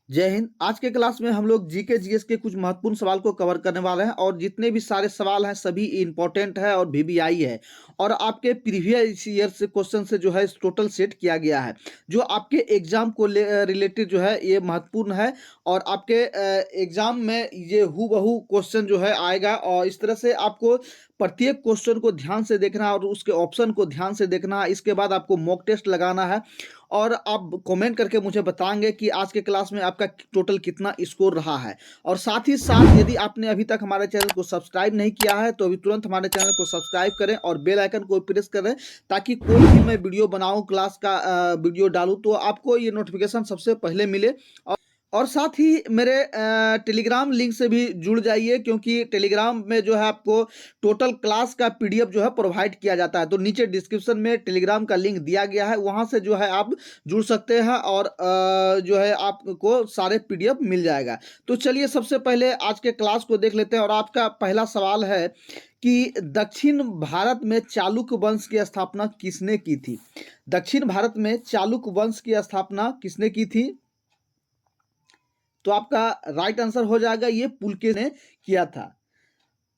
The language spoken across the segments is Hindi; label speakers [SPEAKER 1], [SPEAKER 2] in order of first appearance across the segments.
[SPEAKER 1] जय हिंद। आज के क्लास में हम लोग जीके जीएस के कुछ महत्वपूर्ण सवाल को कवर करने वाले हैं और जितने भी सारे सवाल हैं सभी इंपॉर्टेंट है और वीवीआई है और आपके प्रीवियस ईयर से क्वेश्चन से जो है टोटल सेट किया गया है जो आपके एग्जाम को रिलेटेड जो है ये महत्वपूर्ण है और आपके एग्जाम में ये हूबहू क्वेश्चन जो है आएगा और इस तरह से आपको प्रत्येक क्वेश्चन को ध्यान से देखना और उसके ऑप्शन को ध्यान से देखना। इसके बाद आपको मॉक टेस्ट लगाना है और आप कमेंट करके मुझे बताएंगे कि आज के क्लास में आपका टोटल कितना स्कोर रहा है। और साथ ही साथ यदि आपने अभी तक हमारे चैनल को सब्सक्राइब नहीं किया है तो अभी तुरंत हमारे चैनल को सब्सक्राइब करें और बेल आइकन को प्रेस करें ताकि कोई भी मैं वीडियो बनाऊं क्लास का वीडियो डालूं तो आपको ये नोटिफिकेशन सबसे पहले मिले। और साथ ही मेरे टेलीग्राम लिंक से भी जुड़ जाइए क्योंकि टेलीग्राम में जो है आपको टोटल क्लास का पीडीएफ जो है प्रोवाइड किया जाता है। तो नीचे डिस्क्रिप्शन में टेलीग्राम का लिंक दिया गया है, वहां से जो है आप जुड़ सकते हैं और जो है आपको सारे पीडीएफ मिल जाएगा। तो चलिए सबसे पहले आज के क्लास को देख लेते हैं और आपका पहला सवाल है कि दक्षिण भारत में चालुक्य वंश की स्थापना किसने की थी। दक्षिण भारत में चालुक्य वंश की स्थापना किसने की थी? तो आपका राइट आंसर हो जाएगा ये पुलकेशिन ने किया था।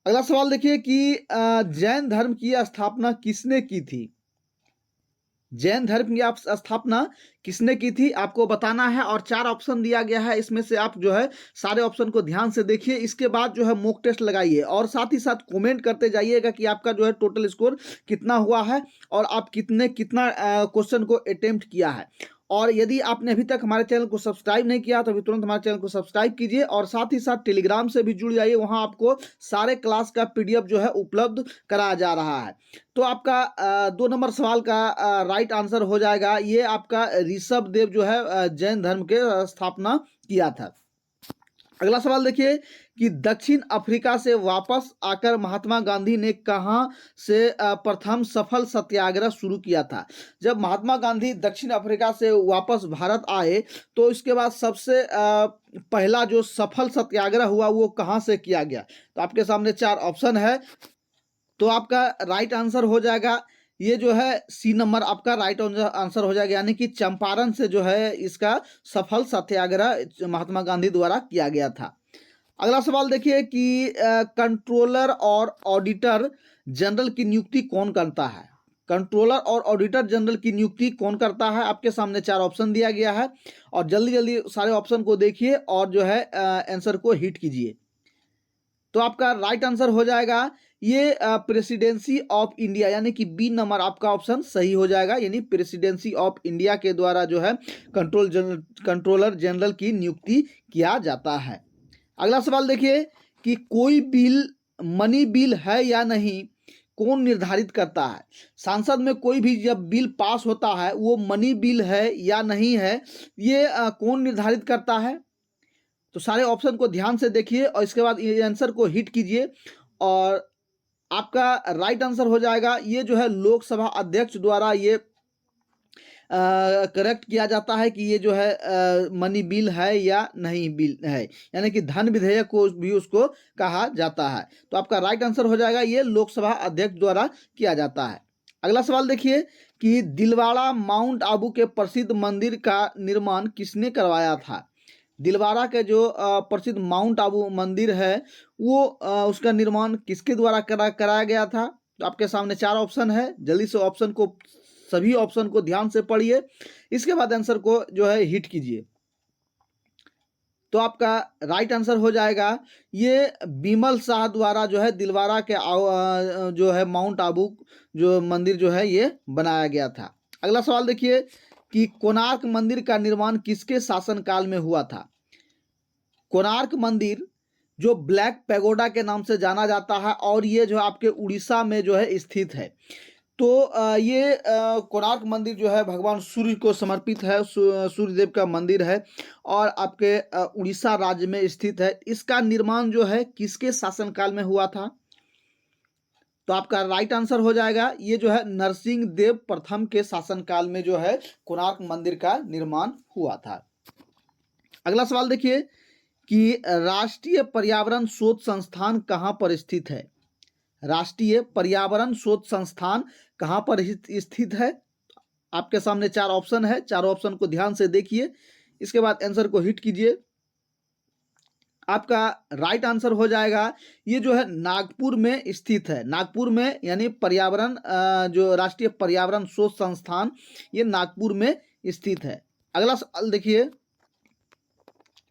[SPEAKER 1] अगला सवाल देखिए कि जैन धर्म की स्थापना किसने की थी। जैन धर्म की स्थापना किसने की थी आपको बताना है और 4 ऑप्शन दिया गया है, इसमें से आप जो है सारे ऑप्शन को ध्यान से देखिए। इसके बाद जो है मॉक टेस्ट लगाइए और साथ ही साथ कमेंट करते जाइएगा कि आपका जो है टोटल स्कोर कितना हुआ है और आप कितना क्वेश्चन को अटेम्प्ट किया है। और यदि आपने अभी तक हमारे चैनल को सब्सक्राइब नहीं किया तो अभी तुरंत हमारे चैनल को सब्सक्राइब कीजिए और साथ ही साथ टेलीग्राम से भी जुड़ जाइए, वहां आपको सारे क्लास का पीडीएफ जो है उपलब्ध कराया जा रहा है। तो आपका 2 नंबर सवाल का राइट आंसर हो जाएगा ये आपका ऋषभ देव जो है जैन धर्म के स्थापना किया था। अगला सवाल देखिए कि दक्षिण अफ्रीका से वापस आकर महात्मा गांधी ने कहां से प्रथम सफल सत्याग्रह शुरू किया था। जब महात्मा गांधी दक्षिण अफ्रीका से वापस भारत आए तो इसके बाद सबसे पहला जो सफल सत्याग्रह हुआ वो कहां से किया गया। तो आपके सामने 4 ऑप्शन है, तो आपका राइट आंसर हो जाएगा ये जो है सी नंबर आपका राइट आंसर हो जाएगा, यानी कि चंपारण से जो है इसका सफल सत्याग्रह महात्मा गांधी द्वारा किया गया था। अगला सवाल देखिए कि कंट्रोलर और ऑडिटर जनरल की नियुक्ति कौन करता है। कंट्रोलर और ऑडिटर जनरल की नियुक्ति कौन करता है आपके सामने 4 ऑप्शन दिया गया है और जल्दी जल्दी सारे ऑप्शन को देखिए और जो है आंसर को हिट कीजिए। तो आपका राइट आंसर हो जाएगा ये प्रेसिडेंसी ऑफ इंडिया, यानी कि बी नंबर आपका ऑप्शन सही हो जाएगा, यानी प्रेसिडेंसी ऑफ इंडिया के द्वारा जो है कंट्रोलर जनरल की नियुक्ति किया जाता है। अगला सवाल देखिए कि कोई बिल मनी बिल है या नहीं कौन निर्धारित करता है। संसद में कोई भी जब बिल पास होता है वो मनी बिल है या नहीं है ये कौन निर्धारित करता है। तो सारे ऑप्शन को ध्यान से देखिए और इसके बाद ये आंसर को हिट कीजिए और आपका राइट आंसर हो जाएगा ये जो है लोकसभा अध्यक्ष द्वारा ये करेक्ट किया जाता है कि ये जो है मनी बिल है या नहीं बिल है, यानी कि धन विधेयक को भी उसको कहा जाता है। तो आपका राइट आंसर हो जाएगा ये लोकसभा अध्यक्ष द्वारा किया जाता है। अगला सवाल देखिए कि दिलवाड़ा माउंट आबू के प्रसिद्ध मंदिर का निर्माण किसने करवाया था। दिलवाड़ा के जो प्रसिद्ध माउंट आबू मंदिर है वो उसका निर्माण किसके द्वारा कराया गया था। तो आपके सामने 4 ऑप्शन है, जल्दी से ऑप्शन को सभी ऑप्शन को ध्यान से पढ़िए, इसके बाद आंसर को जो है हिट कीजिए। तो आपका राइट आंसर हो जाएगा ये बिमल शाह द्वारा जो है दिलवाड़ा के जो है माउंट आबू जो मंदिर जो है ये बनाया गया था। अगला सवाल देखिए कि कोणार्क मंदिर का निर्माण किसके शासनकाल में हुआ था। कोणार्क मंदिर जो ब्लैक पैगोडा के नाम से जाना जाता है और ये जो आपके उड़ीसा में जो है स्थित है। तो ये कोणार्क मंदिर जो है भगवान सूर्य को समर्पित है, सूर्यदेव का मंदिर है और आपके उड़ीसा राज्य में स्थित है। इसका निर्माण जो है किसके शासनकाल में हुआ था। तो आपका राइट आंसर हो जाएगा ये जो है नरसिंह देव प्रथम के शासनकाल में जो है कोणार्क मंदिर का निर्माण हुआ था। अगला सवाल देखिए कि राष्ट्रीय पर्यावरण शोध संस्थान कहाँ पर स्थित है। राष्ट्रीय पर्यावरण शोध संस्थान कहाँ पर स्थित है। आपके सामने 4 ऑप्शन है, चारों ऑप्शन को ध्यान से देखिए, इसके बाद आंसर को हिट कीजिए। आपका राइट आंसर हो जाएगा ये जो है नागपुर में स्थित है। नागपुर में यानी पर्यावरण जो राष्ट्रीय पर्यावरण शोध संस्थान ये नागपुर में स्थित है। अगला सवाल देखिए,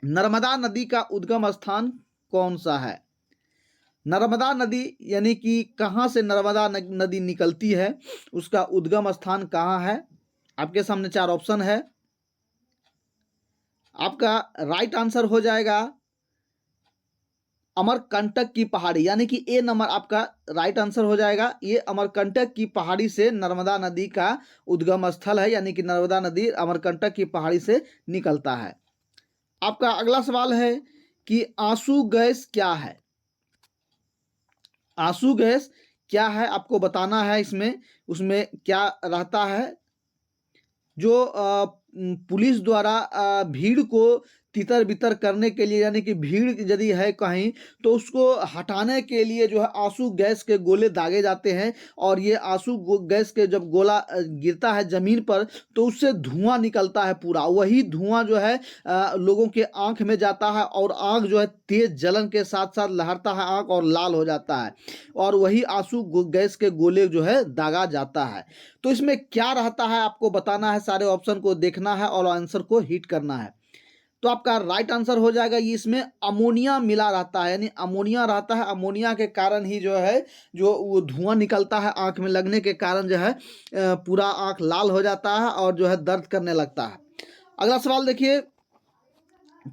[SPEAKER 1] नर्मदा नदी का उद्गम स्थान कौन सा है? नर्मदा नदी यानी कि कहाँ से नर्मदा नदी निकलती है, उसका उद्गम स्थान कहाँ है? आपके सामने 4 ऑप्शन है। आपका राइट आंसर हो जाएगा अमरकंटक की पहाड़ी, यानी कि ए नंबर आपका राइट आंसर हो जाएगा। ये अमरकंटक की पहाड़ी से नर्मदा नदी का उद्गम स्थल है, यानी कि नर्मदा नदी अमरकंटक की पहाड़ी से निकलता है। आपका अगला सवाल है कि आंसू गैस क्या है? आंसू गैस क्या है आपको बताना है। इसमें उसमें क्या रहता है? जो पुलिस द्वारा भीड़ को तितर बितर करने के लिए, यानी कि भीड़ यदि है कहीं तो उसको हटाने के लिए जो है आंसू गैस के गोले दागे जाते हैं। और ये आंसू गैस के जब गोला गिरता है ज़मीन पर तो उससे धुआं निकलता है पूरा। वही धुआं जो है लोगों के आंख में जाता है और आंख जो है तेज जलन के साथ साथ लहरता है आंख और लाल हो जाता है, और वही आंसू गैस के गोले जो है दागा जाता है। तो इसमें क्या रहता है आपको बताना है, सारे ऑप्शन को देखना है और आंसर को हिट करना है। तो आपका राइट आंसर हो जाएगा ये इसमें अमोनिया मिला रहता है, यानी अमोनिया रहता है। अमोनिया के कारण ही जो है जो वो धुआं निकलता है आंख में लगने के कारण जो है पूरा आंख लाल हो जाता है और जो है दर्द करने लगता है। अगला सवाल देखिए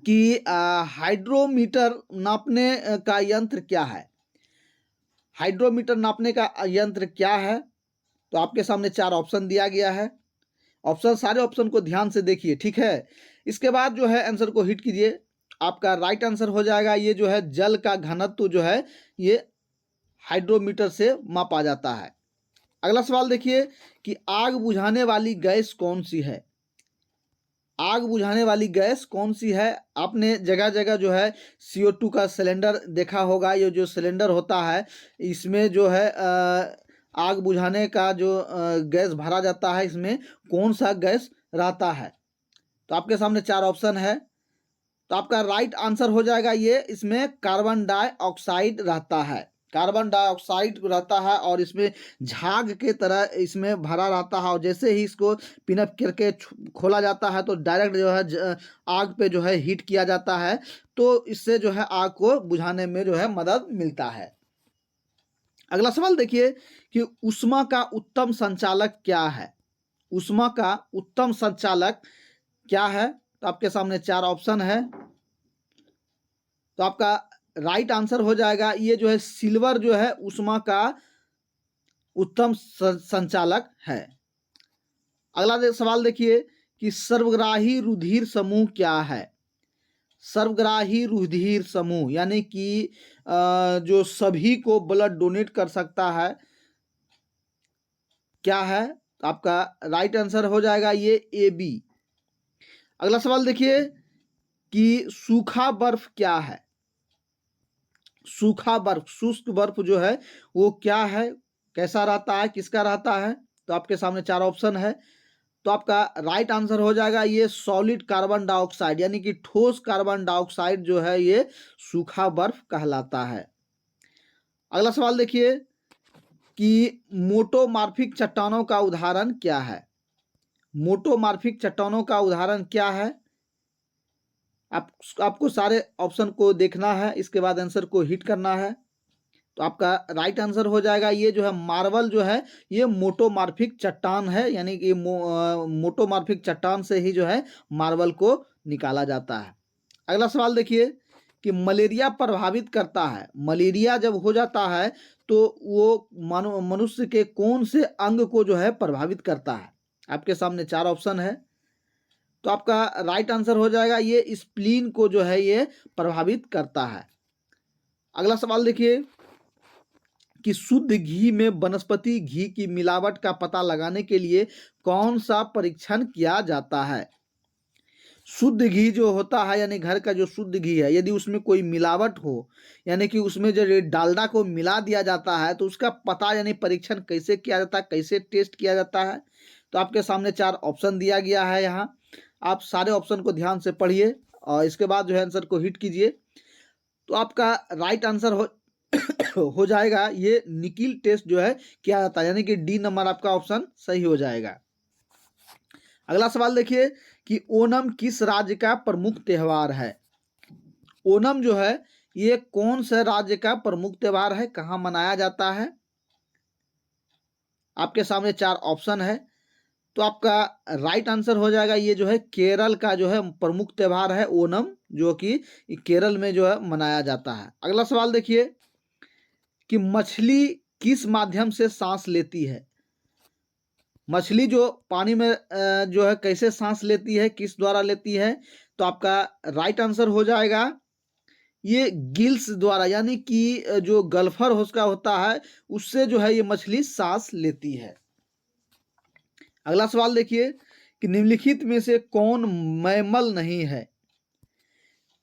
[SPEAKER 1] कि हाइड्रोमीटर नापने का यंत्र क्या है? हाइड्रोमीटर नापने का यंत्र क्या है? तो आपके सामने 4 ऑप्शन दिया गया है। ऑप्शन सारे ऑप्शन को ध्यान से देखिए, ठीक है। इसके बाद जो है आंसर को हिट कीजिए। आपका राइट आंसर हो जाएगा ये जो है जल का घनत्व जो है ये हाइड्रोमीटर से मापा जाता है। अगला सवाल देखिए कि आग बुझाने वाली गैस कौन सी है? आग बुझाने वाली गैस कौन सी है? आपने जगह जगह जो है CO2 का सिलेंडर देखा होगा। ये जो सिलेंडर होता है इसमें जो है आग बुझाने का जो गैस भरा जाता है, इसमें कौन सा गैस रहता है? तो आपके सामने 4 ऑप्शन है। तो आपका राइट आंसर हो जाएगा ये इसमें कार्बन डाइऑक्साइड रहता है। कार्बन डाइऑक्साइड रहता है और इसमें झाग के तरह इसमें भरा रहता है, और जैसे ही इसको पिनअप करके खोला जाता है तो डायरेक्ट जो है आग पे जो है हीट किया जाता है, तो इससे जो है आग को बुझाने में जो है मदद मिलता है। अगला सवाल देखिए कि ऊष्मा का उत्तम संचालक क्या है? ऊष्मा का उत्तम संचालक क्या है? तो आपके सामने 4 ऑप्शन है। तो आपका राइट आंसर हो जाएगा ये जो है सिल्वर जो है ऊष्मा का उत्तम संचालक है। अगला सवाल देखिए कि सर्वग्राही रुधिर समूह क्या है? सर्वग्राही रुधिर समूह यानी कि जो सभी को ब्लड डोनेट कर सकता है, क्या है? तो आपका राइट आंसर हो जाएगा ये AB। अगला सवाल देखिए कि सूखा बर्फ क्या है? सूखा बर्फ, शुष्क बर्फ जो है वो क्या है, कैसा रहता है, किसका रहता है? तो आपके सामने 4 ऑप्शन है। तो आपका राइट आंसर हो जाएगा ये सॉलिड कार्बन डाइऑक्साइड, यानी कि ठोस कार्बन डाइऑक्साइड जो है ये सूखा बर्फ कहलाता है। अगला सवाल देखिए कि मोटोमार्फिक चट्टानों का उदाहरण क्या है? मोटोमार्फिक चट्टानों का उदाहरण क्या है? आपको सारे ऑप्शन को देखना है, इसके बाद आंसर को हिट करना है। तो आपका राइट आंसर हो जाएगा ये जो है मार्बल जो है ये मोटोमार्फिक चट्टान है, यानी कि मोटोमार्फिक चट्टान से ही जो है मार्बल को निकाला जाता है। अगला सवाल देखिए कि मलेरिया प्रभावित करता है। मलेरिया जब हो जाता है तो वो मनुष्य के कौन से अंग को जो है प्रभावित करता है? आपके सामने 4 ऑप्शन है। तो आपका राइट आंसर हो जाएगा ये स्प्लीन को जो है ये प्रभावित करता है। अगला सवाल देखिए कि शुद्ध घी में वनस्पति घी की मिलावट का पता लगाने के लिए कौन सा परीक्षण किया जाता है? शुद्ध घी जो होता है यानी घर का जो शुद्ध घी है, यदि उसमें कोई मिलावट हो यानी कि उसमें जो डालडा को मिला दिया जाता है तो उसका पता यानी परीक्षण कैसे किया जाता है, कैसे टेस्ट किया जाता है? तो आपके सामने 4 ऑप्शन दिया गया है यहाँ। आप सारे ऑप्शन को ध्यान से पढ़िए और इसके बाद जो है आंसर को हिट कीजिए। तो आपका राइट आंसर हो जाएगा ये निकिल टेस्ट जो है किया जाता है, यानी कि डी नंबर आपका ऑप्शन सही हो जाएगा। अगला सवाल देखिए कि ओणम किस राज्य का प्रमुख त्योहार है। ओणम जो है ये कौन से राज्य का प्रमुख त्योहार है, कहाँ मनाया जाता है। आपके सामने 4 ऑप्शन है। तो आपका राइट आंसर हो जाएगा ये जो है केरल का जो है प्रमुख त्योहार है ओणम, जो कि केरल में जो है मनाया जाता है। अगला सवाल देखिए कि मछली किस माध्यम से सांस लेती है। मछली जो पानी में जो है कैसे सांस लेती है, किस द्वारा लेती है। तो आपका राइट आंसर हो जाएगा ये गिल्स द्वारा, यानी कि जो गल्फर उसका होता है उससे जो है ये मछली सांस लेती है। अगला सवाल देखिए कि निम्नलिखित में से कौन मैमल नहीं है।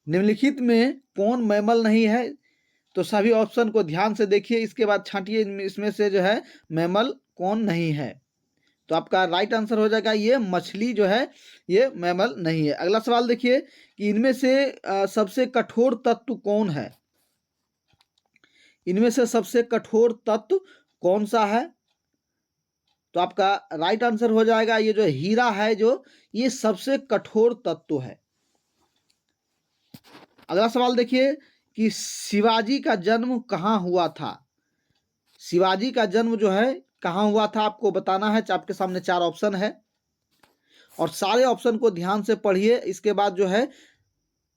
[SPEAKER 1] निम्नलिखित में कौन मैमल नहीं है। तो सभी ऑप्शन को ध्यान से देखिए, इसके बाद छांटिए इसमें से जो है मैमल कौन नहीं है। तो आपका राइट आंसर हो जाएगा ये मछली जो है ये मैमल नहीं है। अगला सवाल देखिए कि इनमें से सबसे कठोर तत्व कौन है। इनमें से सबसे कठोर तत्व कौन सा है। तो आपका राइट आंसर हो जाएगा ये जो हीरा है, जो ये सबसे कठोर तत्व है। अगला सवाल देखिए कि शिवाजी का जन्म कहाँ हुआ था। शिवाजी का जन्म जो है कहाँ हुआ था आपको बताना है। आपके सामने 4 ऑप्शन है और सारे ऑप्शन को ध्यान से पढ़िए, इसके बाद जो है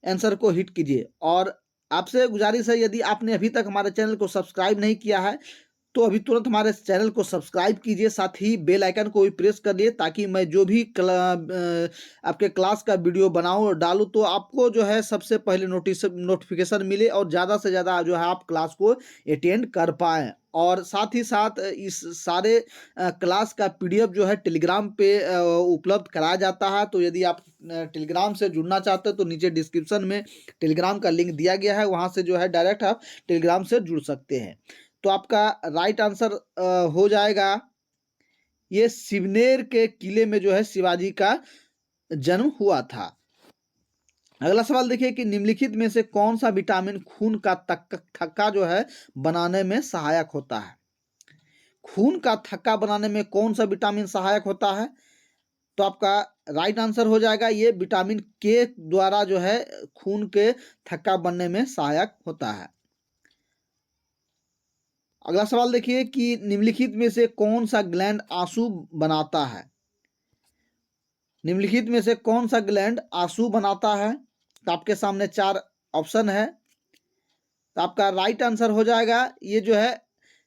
[SPEAKER 1] आंसर को हिट कीजिए। और आपसे गुजारिश है यदि आपने अभी तक हमारे चैनल को सब्सक्राइब नहीं किया है तो अभी तुरंत हमारे चैनल को सब्सक्राइब कीजिए, साथ ही बेल आइकन को भी प्रेस कर लिए ताकि मैं जो भी आपके क्लास का वीडियो बनाऊं और डालूं तो आपको जो है सबसे पहले नोटिफिकेशन मिले और ज़्यादा से ज़्यादा जो है आप क्लास को अटेंड कर पाएँ। और साथ ही साथ इस सारे क्लास का पीडीएफ जो है टेलीग्राम पे उपलब्ध कराया जाता है। तो यदि आप टेलीग्राम से जुड़ना चाहते हैं तो नीचे डिस्क्रिप्शन में टेलीग्राम का लिंक दिया गया है, वहाँ से जो है डायरेक्ट आप टेलीग्राम से जुड़ सकते हैं। तो आपका राइट आंसर हो जाएगा ये शिवनेर के किले में जो है शिवाजी का जन्म हुआ था। अगला सवाल देखिए कि निम्नलिखित में से कौन सा विटामिन खून का थक्का जो है बनाने में सहायक होता है। खून का थक्का बनाने में कौन सा विटामिन सहायक होता है। तो आपका राइट आंसर हो जाएगा ये विटामिन के द्वारा जो है खून के थक्का बनने में सहायक होता है। अगला सवाल देखिए कि निम्नलिखित में से कौन सा ग्लैंड आंसू बनाता है। निम्नलिखित में से कौन सा ग्लैंड आंसू बनाता है। तो आपके सामने 4 ऑप्शन है। तो आपका राइट आंसर हो जाएगा ये जो है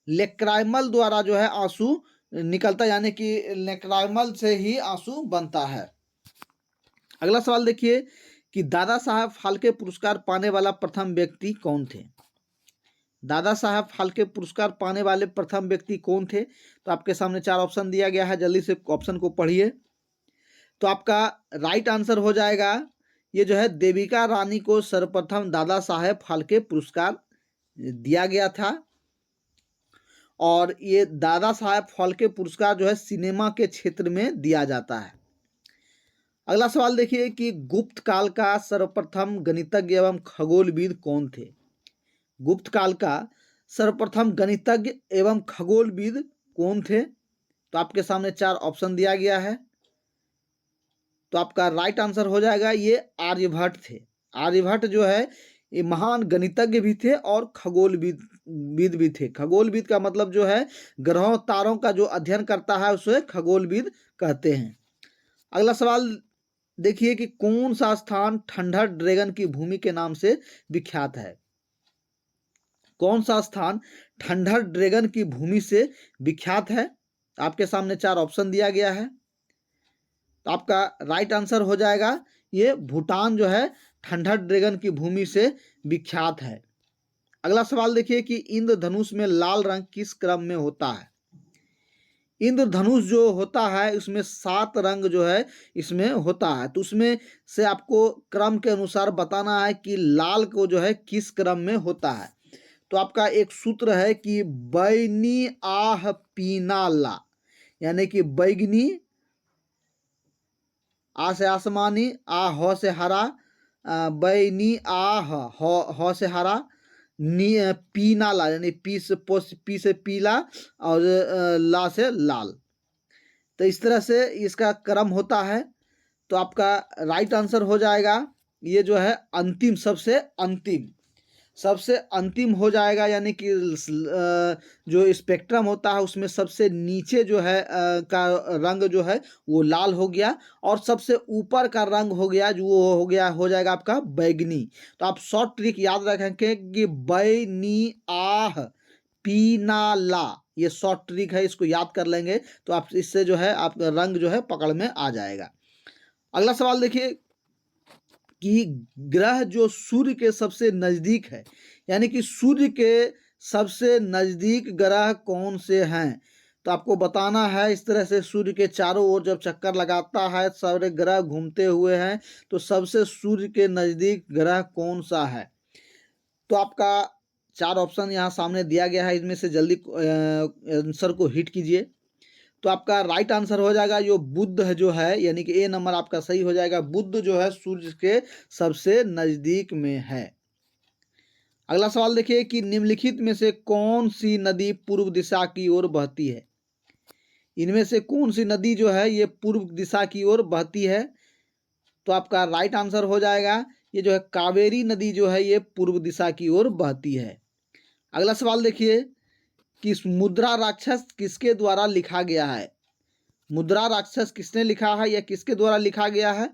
[SPEAKER 1] लेक्राइमल द्वारा जो है आंसू निकलता है, यानी कि लेक्राइमल से ही आंसू बनता है। अगला सवाल देखिए कि दादा साहब फाल्के पुरस्कार पाने वाला प्रथम व्यक्ति कौन थे। दादा साहब फाल्के पुरस्कार पाने वाले प्रथम व्यक्ति कौन थे। तो आपके सामने 4 ऑप्शन दिया गया है, जल्दी से ऑप्शन को पढ़िए। तो आपका राइट आंसर हो जाएगा ये जो है देविका रानी को सर्वप्रथम दादा साहेब फाल्के पुरस्कार दिया गया था। और ये दादा साहेब फाल्के पुरस्कार जो है सिनेमा के क्षेत्र में दिया जाता है। अगला सवाल देखिए कि गुप्त काल का सर्वप्रथम गणितज्ञ एवं खगोलविद कौन थे। गुप्त काल का सर्वप्रथम गणितज्ञ एवं खगोलविद कौन थे। तो आपके सामने 4 ऑप्शन दिया गया है। तो आपका राइट आंसर हो जाएगा ये आर्यभट्ट थे। आर्यभट्ट जो है ये महान गणितज्ञ भी थे और खगोलविद भी थे। खगोलविद का मतलब जो है ग्रहों तारों का जो अध्ययन करता है उसे खगोलविद कहते हैं। अगला सवाल देखिए कि कौन सा स्थान ठंडा ड्रैगन की भूमि के नाम से विख्यात है। कौन सा स्थान ठंडा ड्रैगन की भूमि से विख्यात है। आपके सामने 4 ऑप्शन दिया गया है। तो आपका राइट आंसर हो जाएगा ये भूटान जो है ठंडा ड्रैगन की भूमि से विख्यात है। अगला सवाल देखिए कि इंद्रधनुष में लाल रंग किस क्रम में होता है। इंद्रधनुष जो होता है उसमें 7 रंग जो है इसमें होता है, तो उसमें से आपको क्रम के अनुसार बताना है कि लाल को जो है किस क्रम में होता है। तो आपका एक सूत्र है कि बैनी आह पीना ला, यानी कि बैगनी आ से आसमानी, आ ह से हरा, बैनी, आ ह से हरा, नी पीना ला यानी पी से पीला, और ला से लाल। तो इस तरह से इसका क्रम होता है। तो आपका राइट आंसर हो जाएगा ये जो है अंतिम, सबसे अंतिम हो जाएगा, यानी कि जो स्पेक्ट्रम होता है उसमें सबसे नीचे जो है का रंग जो है वो लाल हो गया, और सबसे ऊपर का रंग हो गया जो वो हो जाएगा आपका बैगनी। तो आप शॉर्ट ट्रिक याद रखेंगे कि बैनी आह पीना ला, ये शॉर्ट ट्रिक है, इसको याद कर लेंगे तो आप इससे जो है आपका रंग जो है पकड़ में आ जाएगा। अगला सवाल देखिए कि ग्रह जो सूर्य के सबसे नजदीक है, यानी कि सूर्य के सबसे नजदीक ग्रह कौन से हैं। तो आपको बताना है इस तरह से, सूर्य के चारों ओर जब चक्कर लगाता है सारे ग्रह घूमते हुए हैं, तो सबसे सूर्य के नजदीक ग्रह कौन सा है। तो आपका 4 ऑप्शन यहाँ सामने दिया गया है, इनमें से जल्दी आंसर को हिट कीजिए। तो आपका राइट आंसर हो जाएगा जो बुध जो है, यानी कि ए नंबर आपका सही हो जाएगा। बुध जो है सूर्य के सबसे नजदीक में है। अगला सवाल देखिए कि निम्नलिखित में से कौन सी नदी पूर्व दिशा की ओर बहती है। इनमें से कौन सी नदी जो है ये पूर्व दिशा की ओर बहती है। तो आपका राइट आंसर हो जाएगा ये जो है कावेरी नदी जो है ये पूर्व दिशा की ओर बहती है। अगला सवाल देखिए कि मुद्रा राक्षस किसके द्वारा लिखा गया है। मुद्रा राक्षस किसने लिखा है या किसके द्वारा लिखा गया है।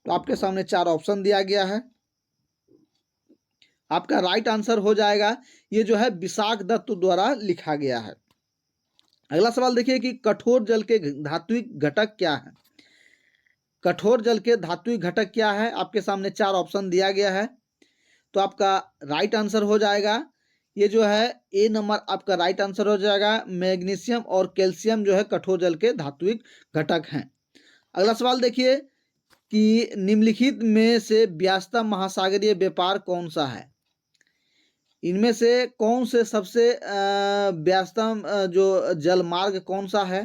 [SPEAKER 1] तो आपके सामने 4 ऑप्शन दिया गया है। आपका राइट आंसर हो जाएगा ये जो है विशाख दत्त द्वारा लिखा गया है। अगला सवाल देखिए कि कठोर जल के धात्विक घटक क्या है। कठोर जल के धात्विक घटक क्या है, आपके सामने 4 ऑप्शन दिया गया है। तो आपका राइट आंसर हो जाएगा ये जो है ए नंबर आपका राइट आंसर हो जाएगा। मैग्नीशियम और कैल्शियम जो है कठोर जल के धात्विक घटक हैं। अगला सवाल देखिए कि निम्नलिखित में से व्यस्तम महासागरीय व्यापार कौन सा है। इनमें से कौन से सबसे व्यस्तम जो जलमार्ग कौन सा है।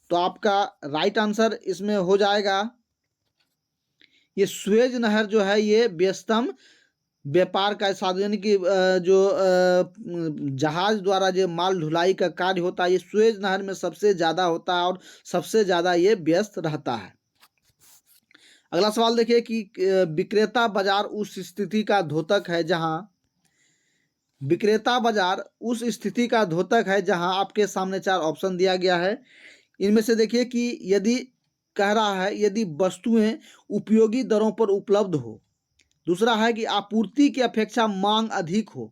[SPEAKER 1] तो आपका राइट आंसर इसमें हो जाएगा ये सुएज नहर जो है ये व्यस्तम व्यापार का साधन, यानी कि जो जहाज द्वारा जो माल ढुलाई का कार्य होता है ये सुएज नहर में सबसे ज़्यादा होता है और सबसे ज़्यादा ये व्यस्त रहता है। अगला सवाल देखिए कि विक्रेता बाजार उस स्थिति का द्योतक है जहां, विक्रेता बाजार उस स्थिति का द्योतक है जहां आपके सामने 4 ऑप्शन दिया गया है। इनमें से देखिए कि यदि कह रहा है यदि वस्तुएं उपयोगी दरों पर उपलब्ध हो, दूसरा है कि आपूर्ति की अपेक्षा मांग अधिक हो,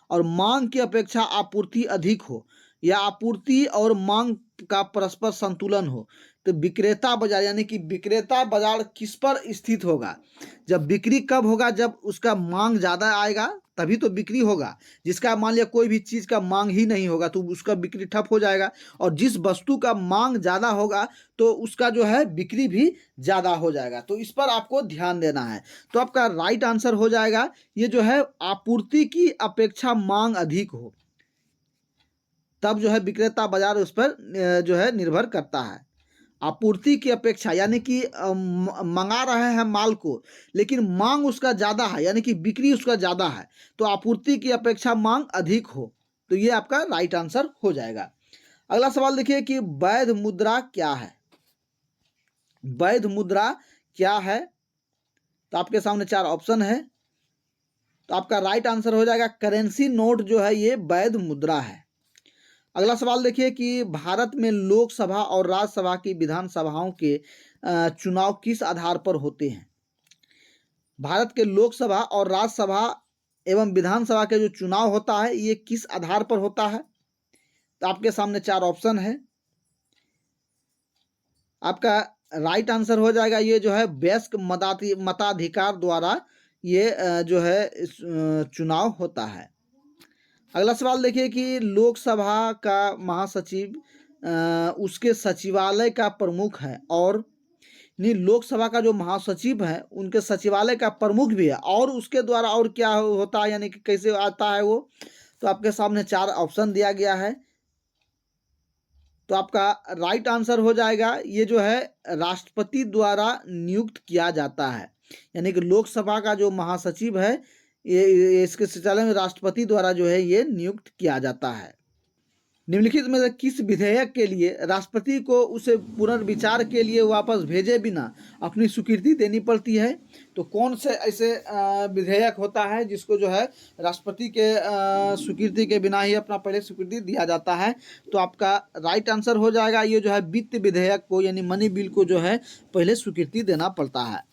[SPEAKER 1] और मांग की अपेक्षा आपूर्ति अधिक हो, या आपूर्ति और मांग का परस्पर संतुलन हो। तो विक्रेता बाजार यानी कि विक्रेता बाजार किस पर स्थित होगा। जब बिक्री कब होगा, जब उसका मांग ज़्यादा आएगा तभी तो बिक्री होगा। जिसका मान लिया कोई भी चीज़ का मांग ही नहीं होगा तो उसका बिक्री ठप हो जाएगा, और जिस वस्तु का मांग ज़्यादा होगा तो उसका जो है बिक्री भी ज़्यादा हो जाएगा। तो इस पर आपको ध्यान देना है। तो आपका राइट आंसर हो जाएगा ये जो है आपूर्ति की अपेक्षा मांग अधिक हो, तब जो है विक्रेता बाजार उस पर जो है निर्भर करता है। आपूर्ति की अपेक्षा यानी कि मंगा रहे हैं माल को लेकिन मांग उसका ज़्यादा है, यानी कि बिक्री उसका ज़्यादा है, तो आपूर्ति की अपेक्षा मांग अधिक हो। तो ये आपका राइट आंसर हो जाएगा। अगला सवाल देखिए कि वैध मुद्रा क्या है। वैध मुद्रा क्या है। तो आपके सामने 4 ऑप्शन है। तो आपका राइट आंसर हो जाएगा करेंसी नोट जो है ये वैध मुद्रा है। अगला सवाल देखिए कि भारत में लोकसभा और राज्यसभा की विधानसभाओं के चुनाव किस आधार पर होते हैं। भारत के लोकसभा और राज्यसभा एवं विधानसभा के जो चुनाव होता है ये किस आधार पर होता है। तो आपके सामने 4 ऑप्शन है। आपका राइट आंसर हो जाएगा ये जो है वयस्क मताधिकार द्वारा ये जो है चुनाव होता है। अगला सवाल देखिए कि लोकसभा का महासचिव उसके सचिवालय का प्रमुख है, और नहीं लोकसभा का जो महासचिव है उनके सचिवालय का प्रमुख भी है, और उसके द्वारा और क्या होता है यानी कि कैसे आता है वो। तो आपके सामने 4 ऑप्शन दिया गया है। तो आपका राइट आंसर हो जाएगा ये जो है राष्ट्रपति द्वारा नियुक्त किया जाता है, यानी कि लोकसभा का जो महासचिव है ये इसके संचालन में राष्ट्रपति द्वारा जो है ये नियुक्त किया जाता है। निम्नलिखित में से किस विधेयक के लिए राष्ट्रपति को उसे पुनर्विचार के लिए वापस भेजे बिना अपनी स्वीकृति देनी पड़ती है? तो कौन से ऐसे विधेयक होता है जिसको जो है राष्ट्रपति के स्वीकृति के बिना ही अपना पहले स्वीकृति दिया जाता है? तो आपका राइट आंसर हो जाएगा ये जो है वित्त विधेयक को यानी मनी बिल को जो है पहले स्वीकृति देना पड़ता है।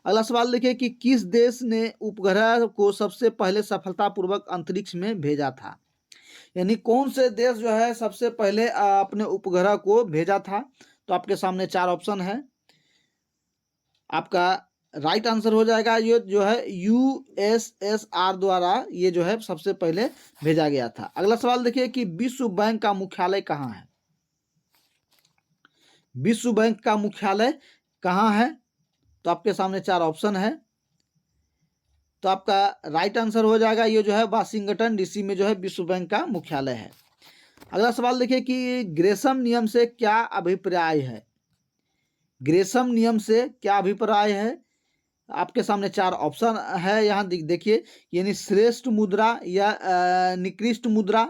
[SPEAKER 1] अगला सवाल देखिए कि किस देश ने उपग्रह को सबसे पहले सफलतापूर्वक अंतरिक्ष में भेजा था? यानी कौन से देश जो है सबसे पहले अपने उपग्रह को भेजा था? तो आपके सामने 4 ऑप्शन है। आपका राइट आंसर हो जाएगा ये जो है यूएसएसआर द्वारा ये जो है सबसे पहले भेजा गया था। अगला सवाल देखिए कि विश्व बैंक का मुख्यालय कहाँ है? विश्व बैंक का मुख्यालय कहाँ है? तो आपके सामने 4 ऑप्शन है। तो आपका राइट आंसर हो जाएगा ये जो है वाशिंगटन डीसी में जो है विश्व बैंक का मुख्यालय है। अगला सवाल देखिए कि ग्रेशम नियम से क्या अभिप्राय है? ग्रेशम नियम से क्या अभिप्राय है? आपके सामने 4 ऑप्शन है यहाँ देखिए, यानी श्रेष्ठ मुद्रा या निकृष्ट मुद्रा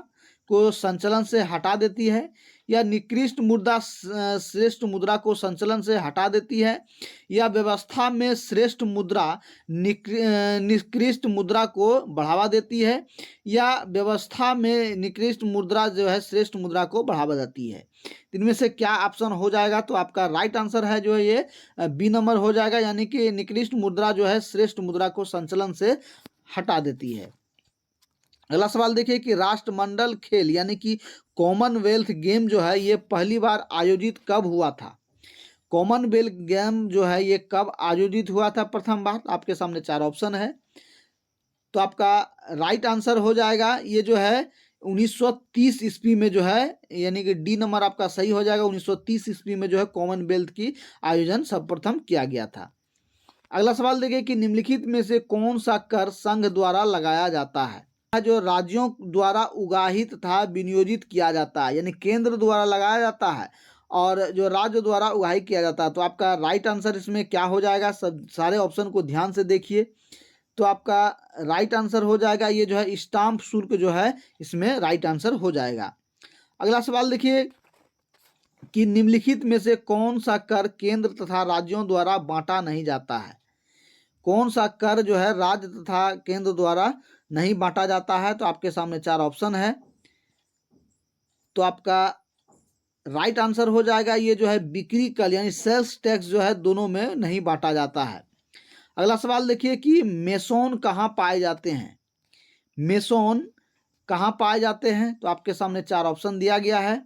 [SPEAKER 1] को संचलन से हटा देती है, या निकृष्ट मुद्रा श्रेष्ठ मुद्रा को संचलन से हटा देती है, या व्यवस्था में श्रेष्ठ मुद्रा निकृष्ट मुद्रा को बढ़ावा देती है, या व्यवस्था में निकृष्ट मुद्रा जो है श्रेष्ठ मुद्रा को बढ़ावा देती है। इनमें से क्या ऑप्शन हो जाएगा? तो आपका राइट आंसर है जो है ये बी नंबर हो जाएगा, यानी कि निकृष्ट मुद्रा जो है श्रेष्ठ मुद्रा को संचलन से हटा देती है। अगला सवाल देखिए कि राष्ट्रमंडल खेल यानी कि कॉमनवेल्थ गेम जो है ये पहली बार आयोजित कब हुआ था? कॉमनवेल्थ गेम जो है ये कब आयोजित हुआ था प्रथम बार? आपके सामने 4 ऑप्शन है। तो आपका राइट आंसर हो जाएगा ये जो है 1930 ईस्वी में जो है, यानी कि डी नंबर आपका सही हो जाएगा। 1930 ईस्वी में जो है कॉमनवेल्थ की आयोजन सर्वप्रथम किया गया था। अगला सवाल देखिए कि निम्नलिखित में से कौन सा कर संघ द्वारा लगाया जाता है? जो राज्यों द्वारा उगाही तथा विनियोजित किया जाता है, यानी केंद्र द्वारा लगाया जाता है और जो राज्य द्वारा उगाही किया जाता है। तो आपका राइट आंसर इसमें क्या हो जाएगा? सब सारे ऑप्शन को ध्यान से देखिए। तो आपका राइट आंसर हो जाएगा ये जो है स्टाम्प शुल्क जो है इसमें राइट आंसर हो जाएगा। अगला सवाल देखिए कि निम्नलिखित में से कौन सा कर केंद्र तथा राज्यों द्वारा बांटा नहीं जाता है? कौन सा कर जो है राज्य तथा केंद्र द्वारा नहीं बांटा जाता है? तो आपके सामने 4 ऑप्शन है। तो आपका राइट आंसर हो जाएगा ये जो है बिक्री कर यानी सेल्स टैक्स जो है दोनों में नहीं बांटा जाता है। अगला सवाल देखिए कि मेसोन कहाँ पाए जाते हैं? मेसोन कहाँ पाए जाते हैं? तो आपके सामने 4 ऑप्शन दिया गया है।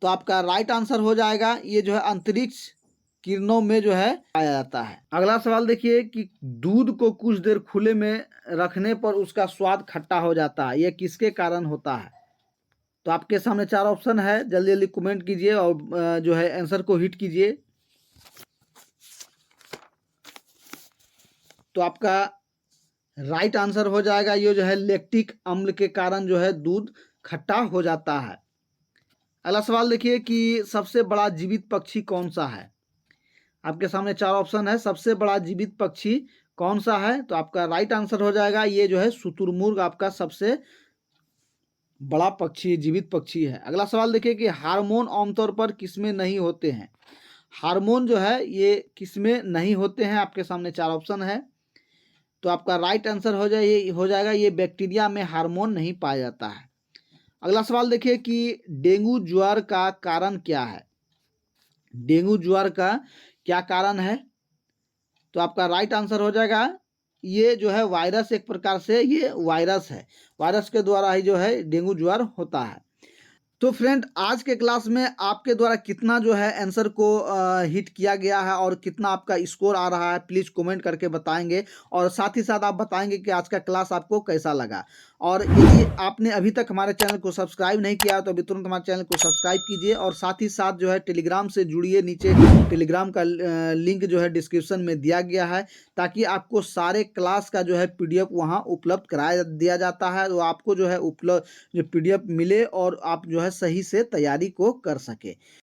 [SPEAKER 1] तो आपका राइट आंसर हो जाएगा ये जो है अंतरिक्ष किरणों में जो है पाया जाता है। अगला सवाल देखिए कि दूध को कुछ देर खुले में रखने पर उसका स्वाद खट्टा हो जाता है, यह किसके कारण होता है? तो आपके सामने 4 ऑप्शन है, जल्दी जल्दी कमेंट कीजिए और जो है आंसर को हिट कीजिए। तो आपका राइट आंसर हो जाएगा ये जो है लैक्टिक अम्ल के कारण जो है दूध खट्टा हो जाता है। अगला सवाल देखिए कि सबसे बड़ा जीवित पक्षी कौन सा है? आपके सामने 4 ऑप्शन है, सबसे बड़ा जीवित पक्षी कौन सा है? तो आपका राइट आंसर हो जाएगा ये जो है शुतुरमुर्ग आपका सबसे बड़ा पक्षी जीवित पक्षी है। अगला सवाल देखिए कि हार्मोन आमतौर पर किसमें नहीं होते हैं? हार्मोन जो है ये किसमें नहीं होते हैं? आपके सामने 4 ऑप्शन है। तो आपका राइट आंसर हो जाएगा ये बैक्टीरिया में हार्मोन नहीं पाया जाता है। अगला सवाल देखिए कि डेंगू ज्वर का कारण क्या है? डेंगू ज्वर का क्या कारण है? तो आपका राइट आंसर हो जाएगा ये जो है वायरस, एक प्रकार से ये वायरस है, वायरस के द्वारा ही जो है डेंगू ज्वर होता है। तो फ्रेंड आज के क्लास में आपके द्वारा कितना जो है आंसर को हिट किया गया है और कितना आपका स्कोर आ रहा है प्लीज़ कमेंट करके बताएंगे और साथ ही साथ आप बताएंगे कि आज का क्लास आपको कैसा लगा। और यदि आपने अभी तक हमारे चैनल को सब्सक्राइब नहीं किया तो अभी तुरंत हमारे चैनल को सब्सक्राइब कीजिए और साथ ही साथ जो है टेलीग्राम से जुड़िए। नीचे टेलीग्राम का लिंक जो है डिस्क्रिप्शन में दिया गया है, ताकि आपको सारे क्लास का जो है पीडीएफ वहाँ उपलब्ध कराया दिया जाता है, तो आपको जो है उपलब्ध जो पीडीएफ मिले और आप जो है सही से तैयारी को कर सके।